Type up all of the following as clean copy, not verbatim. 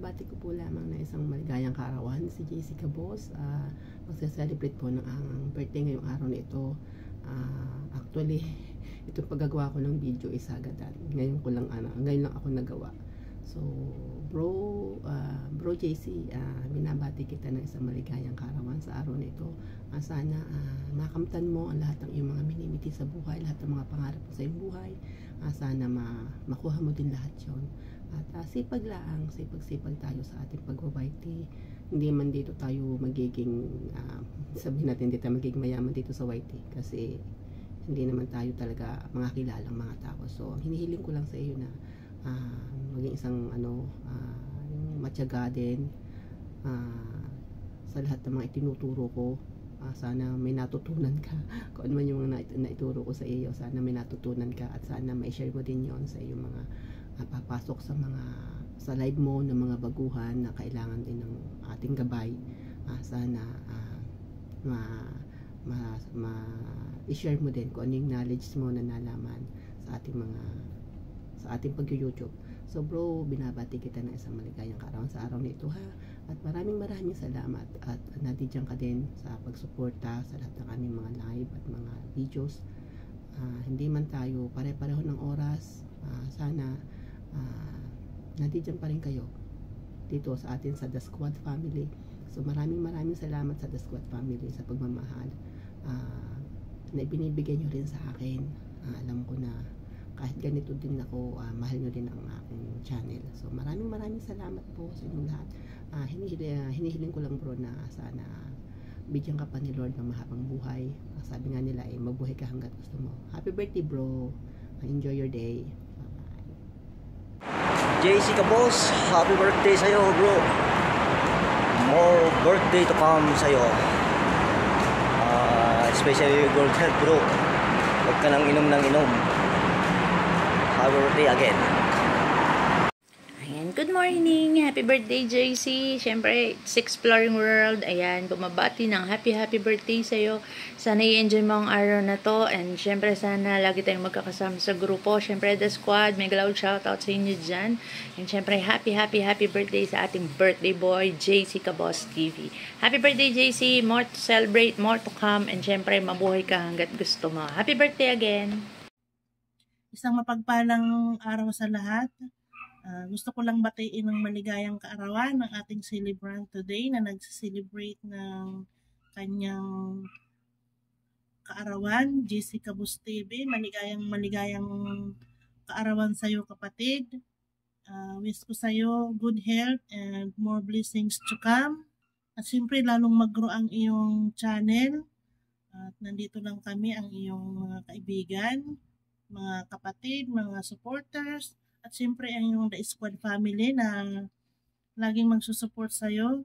Binabati ko po lamang na isang maligayang kaarawan si Jessica Boss. Magse-celebrate po ng ang birthday ngayong araw na ito. Actually, itong paggagawa ko ng video is agadan. Ngayon lang ako nagawa. So, bro JC, binabati kita ng isang maligayang kaarawan sa araw na ito. Sana makamtan mo ang lahat ng iyong mga minimiti sa buhay, lahat ng mga pangarap mo sa iyong buhay. Sana makuha mo din lahat yon. At sipag tayo sa ating pag-YT. Hindi man dito tayo magiging, sabihin natin, hindi tayo magiging mayaman dito sa YT. Kasi hindi naman tayo talaga mga kilalang mga tao. So, ang hinihiling ko lang sa iyo na maging isang yung matyaga din sa lahat ng mga itinuturo ko. Sana may natutunan ka kung ano man yung mga naituro ko sa iyo. Sana may natutunan ka at sana ma-share mo din yon sa iyong mga papasok sa live mo ng mga baguhan na kailangan din ng ating gabay. Sana i-share mo din kung ano yung knowledge mo na nalaman sa ating pag-YouTube. So bro, binabati kita ng isang maligayang kaarawan sa araw na ito ha. At maraming salamat at nandiyan ka din sa pagsuporta sa lahat ng aming mga live at mga videos. Hindi man tayo pare-pareho ng oras, sana nandiyan pa rin kayo dito sa atin sa The Squad Family. So maraming salamat sa The Squad Family sa pagmamahal na ibinibigay nyo rin sa akin. Alam ko na kahit ganito din ako, mahal nyo din ang aking channel. So maraming salamat po sa inyong lahat. Hinihiling ko lang bro na sana bigyan ka pa ni Lord ng mahabang buhay. Sabi nga nila mabuhay ka hanggat gusto mo. Happy birthday bro. Enjoy your day. Jessica Boss, happy birthday sa'yo bro. More birthday to come sa'yo. Especially your good health bro. Huwag ka nang inom ng inom. Happy birthday again. Ayan, good morning. Happy birthday JC. Siyempre, it's Exploring World. Ayan, bumabati ng happy birthday sa'yo. Sana i-enjoy mo ang araw na to. And siyempre, sana lagi tayong magkakasama sa grupo. Siyempre, The Squad, mega loud shoutout sa inyo dyan. And siyempre, happy birthday sa ating birthday boy, JC Kaboss TV. Happy birthday JC. More to celebrate, more to come. And siyempre, mabuhay ka hanggat gusto mo. Happy birthday again. Isang mapagpalang araw sa lahat. Gusto ko lang batiin ng maligayang kaarawan ng ating celebrant today na nag-celebrate ng kanyang kaarawan, Jessica Boss TV. Maligayang kaarawan sa iyo kapatid. Wish ko sa iyo good health and more blessings to come. At siyempre lalong mag-grow ang iyong channel. At nandito lang kami ang iyong mga kaibigan, mga kapatid, mga supporters, at siyempre ang iyong The Squad family na laging magsusupport sa iyo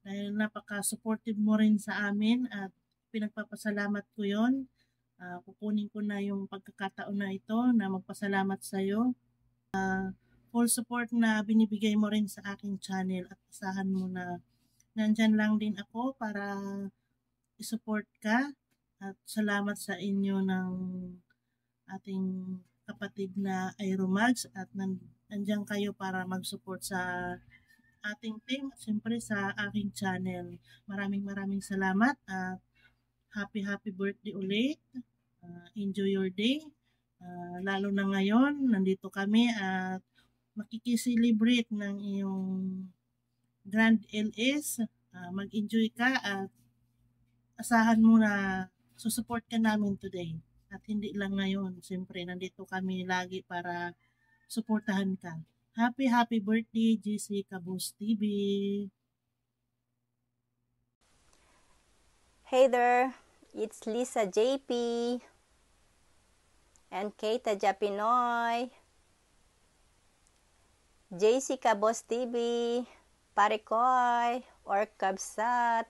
dahil napaka-supportive mo rin sa amin at pinagpapasalamat ko yon. Kukunin ko na yung pagkakataon na ito na magpasalamat sa iyo. Full support na binibigay mo rin sa aking channel at asahan mo na nandyan lang din ako para i-support ka at salamat sa inyo ng ating kapatid na Aeromags at nandiyan kayo para mag-support sa ating team at siyempre sa aking channel. Maraming salamat at happy birthday ulit. Enjoy your day. Lalo na ngayon, nandito kami at makikiselebrate ng iyong Grand LS. Mag-enjoy ka at asahan mo na susupport ka namin today. At hindi lang ngayon, siyempre nandito kami lagi para suportahan ka. Happy birthday, Jessica Boss TV. Hey there, it's Lisa JP and Keita Japinoy. Jessica Boss TV, Parekoy, or Kabsat.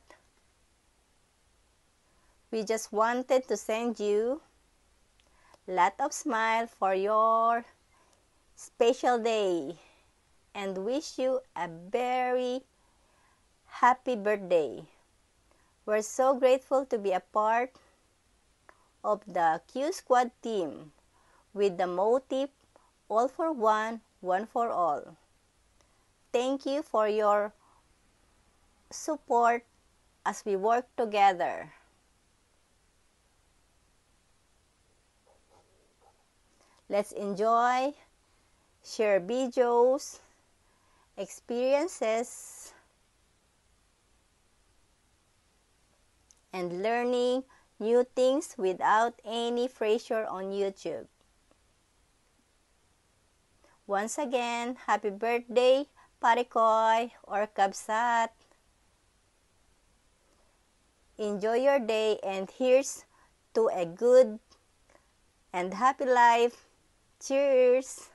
We just wanted to send you lot of smile for your special day and wish you a very happy birthday. We're so grateful to be a part of the Q Squad team with the motive all for one, one for all. thank you for your support as we work together. Let's enjoy, share videos, experiences, and learning new things without any pressure on YouTube. Once again, happy birthday, Parikoy or Kabsat. Enjoy your day, and here's to a good and happy life. Cheers!